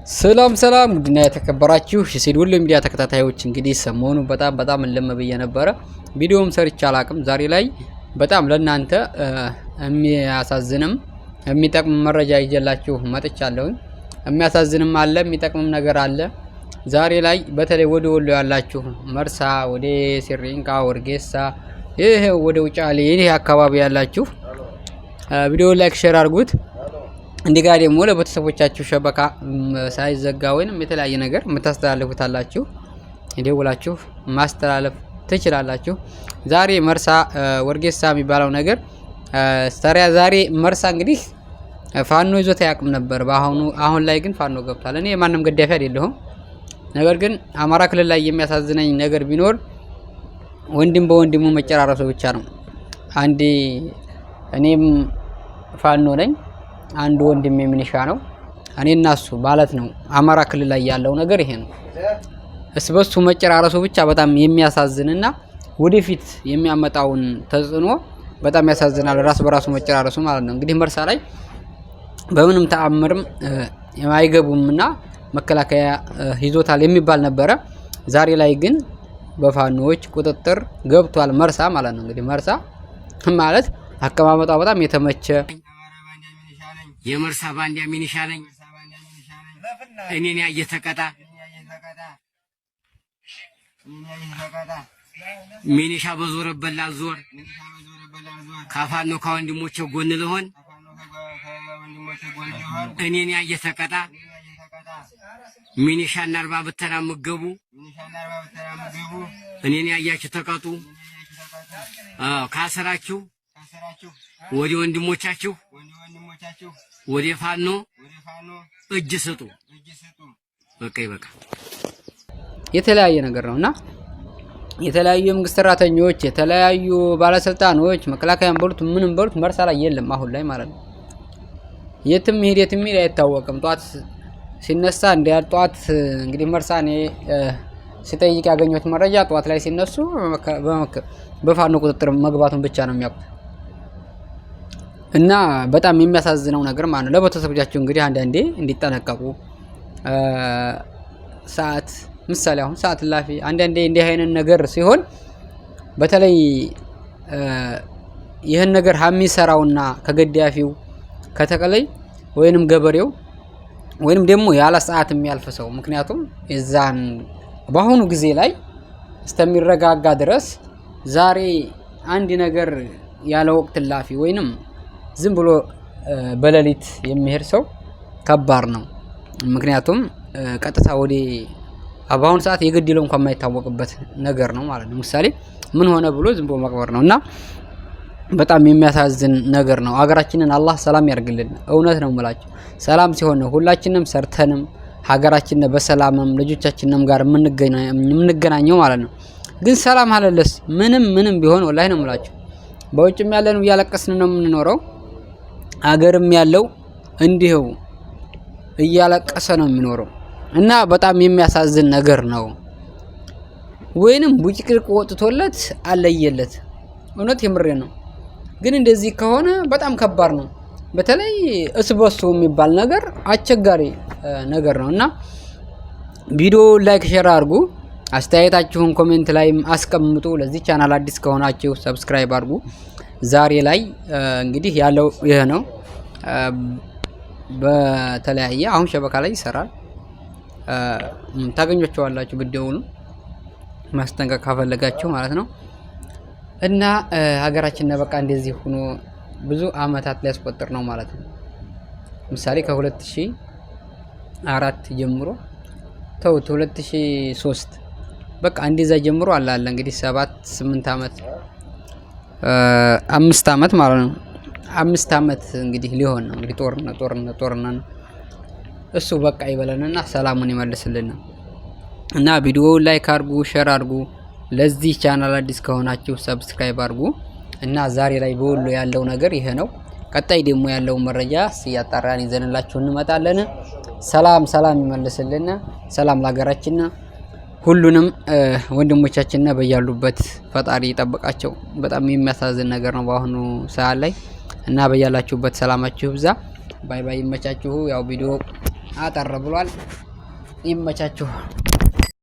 ሰላም ሰላም ውድና የተከበራችሁ የሰይድ ወሎ ሚዲያ ተከታታዮች እንግዲህ ሰሞኑ በጣም ለመብየ ነበረ ቪዲዮም ሰርች አላቅም። ዛሬ ላይ በጣም ለናንተ የሚያሳዝንም የሚጠቅም መረጃ ይዤላችሁ መጥቻለሁ። የሚያሳዝንም አለ የሚጠቅምም ነገር አለ። ዛሬ ላይ በተለይ ወደ ወሎ ያላችሁ መርሳ፣ ወደ ሲሪንቃ፣ ወርጌሳ፣ ይሄ ወደ ውጫሌ ይሄ አካባቢ ያላችሁ ቪዲዮ ላይክ ሼር አድርጉት። እንዲጋ ደግሞ ለቤተሰቦቻችሁ ሸበካ ሳይዘጋ ወይንም የተለያየ ነገር የምታስተላልፉት አላችሁ ደውላችሁ ማስተላለፍ ትችላላችሁ። ዛሬ መርሳ ወርጌሳ የሚባለው ነገር ዛሬ መርሳ እንግዲህ ፋኖ ይዞት ያቅም ነበር። አሁን ላይ ግን ፋኖ ገብቷል። እኔ ማንም ገዳፊ አይደለሁም። ነገር ግን አማራ ክልል ላይ የሚያሳዝነኝ ነገር ቢኖር ወንድም በወንድሙ መጨራረሱ ብቻ ነው። እኔም ፋኖ ነኝ፣ አንድ ወንድም የሚኒሻ ነው። እኔና እሱ ማለት ነው። አማራ ክልል ላይ ያለው ነገር ይሄ ነው። እስበሱ መጨራረሱ ብቻ በጣም የሚያሳዝንና ወደፊት የሚያመጣውን ተጽዕኖ በጣም ያሳዝናል። ራስ በራሱ መጨራረሱ ማለት ነው። እንግዲህ መርሳ ላይ በምንም ተአምርም የማይገቡምና መከላከያ ይዞታል የሚባል ነበረ። ዛሬ ላይ ግን በፋኖዎች ቁጥጥር ገብቷል መርሳ ማለት ነው። እንግዲህ መርሳ ማለት አቀማመጧ በጣም የተመቸ የመርሳ ባንዲያ ሚኒሻ ነኝ። እኔን ያየ ተቀጣ ሚኒሻ በዞረበት ላልዞር ካፋኖ ከወንድሞቼ ጎን ልሆን እኔን ያየ ተቀጣ ሚኒሻና አርባ ብተና ምገቡ እኔን ያያችሁ ተቀጡ። ካሰራችሁ ወዲ ወንድሞቻችሁ ወዲ ፋኖ እጅ ስጡ። በቃ ይበቃ። የተለያየ ነገር ነውና የተለያዩ የመንግስት ሰራተኞች፣ የተለያዩ ባለስልጣኖች መከላከያን በሉት ምንም በሉት መርሳ ላይ የለም አሁን ላይ ማለት ነው። የትም ሄድ አይታወቅም። ጧት ሲነሳ ጧት እንግዲህ መርሳ እኔ ሲጠይቅ ያገኙት መረጃ ጧት ላይ ሲነሱ በፋኖ ቁጥጥር መግባቱን ብቻ ነው የሚያውቁት። እና በጣም የሚያሳዝነው ነገር ማለት ነው። ለቤተሰቦቻቸው እንግዲህ አንዳንዴ እንዲጠነቀቁ ሰዓት ምሳሌ አሁን ሰዓት ላፊ አንዳንዴ እንዲህ አይነት ነገር ሲሆን በተለይ ይህን ነገር የሚሰራውና ከገዳፊው ከተቀለይ ወይንም ገበሬው ወይንም ደግሞ ያለ ሰዓት የሚያልፍ ሰው ምክንያቱም እዛን በአሁኑ ጊዜ ላይ እስከሚረጋጋ ድረስ ዛሬ አንድ ነገር ያለ ወቅት ላፊ ወይንም ዝም ብሎ በሌሊት የሚሄድ ሰው ከባድ ነው። ምክንያቱም ቀጥታ ወደ በአሁኑ ሰዓት የግድለው እንኳን የማይታወቅበት ነገር ነው ማለት ነው። ምሳሌ ምን ሆነ ብሎ ዝም ብሎ መቅበር ነውና በጣም የሚያሳዝን ነገር ነው። ሀገራችንን አላህ ሰላም ያርግልን። እውነት ነው የምላችሁ። ሰላም ሲሆን ነው ሁላችንም ሰርተንም ሀገራችንን በሰላምም ልጆቻችንም ጋር የምንገናኘው ማለት ነው። ግን ሰላም አለለስ ምንም ቢሆን ወላሂ ነው የምላችሁ። በውጭም ያለነው እያለቀስን ነው የምንኖረው። አገርም ያለው እንዲሁ እያለቀሰ ነው የሚኖረው እና በጣም የሚያሳዝን ነገር ነው። ወይንም ቡጭቅልቅ ወጥቶለት አለየለት። እውነት የምሬ ነው። ግን እንደዚህ ከሆነ በጣም ከባድ ነው። በተለይ እስበሱ የሚባል ነገር አስቸጋሪ ነገር ነውና ቪዲዮ ላይክ ሼር አድርጉ። አስተያየታችሁን ኮሜንት ላይ አስቀምጡ። ለዚህ ቻናል አዲስ ከሆናችሁ ሰብስክራይብ አድርጉ። ዛሬ ላይ እንግዲህ ያለው ይሄ ነው። በተለያየ አሁን ሸበካ ላይ ይሰራል። ታገኙዋላችሁ ቪዲዮውን ማስጠንቀቅ ካፈለጋችሁ ማለት ነው። እና ሀገራችን በቃ እንደዚህ ሆኖ ብዙ አመታት ሊያስቆጥር ነው ማለት ነው። ምሳሌ ከ2004 ጀምሮ ተውት 2003 በቃ እንደዛ ጀምሮ አለ እንግዲህ 7-8 አመት 5 አመት ማለት ነው። 5 አመት እንግዲህ ሊሆን ነው እንግዲህ ጦርነት እሱ በቃ ይበለንና ሰላሙን ይመልስልን። እና ቪዲዮ ላይክ አድርጉ፣ ሼር አድርጉ። ለዚህ ቻናል አዲስ ከሆናችሁ ሰብስክራይብ አድርጉ። እና ዛሬ ላይ በወሎ ያለው ነገር ይሄ ነው። ቀጣይ ደግሞ ያለው መረጃ ሲያጣራን ይዘንላችሁ እንመጣለን። ሰላም ይመልስልን። ሰላም ለሀገራችን። ሁሉንም ወንድሞቻችንና በያሉበት ፈጣሪ ይጠብቃቸው። በጣም የሚያሳዝን ነገር ነው በአሁኑ ሰዓት ላይ እና በያላችሁበት ሰላማችሁ ይብዛ። ባይ ይመቻችሁ። ያው ቪዲዮ አጠር ብሏል። ይመቻችሁ።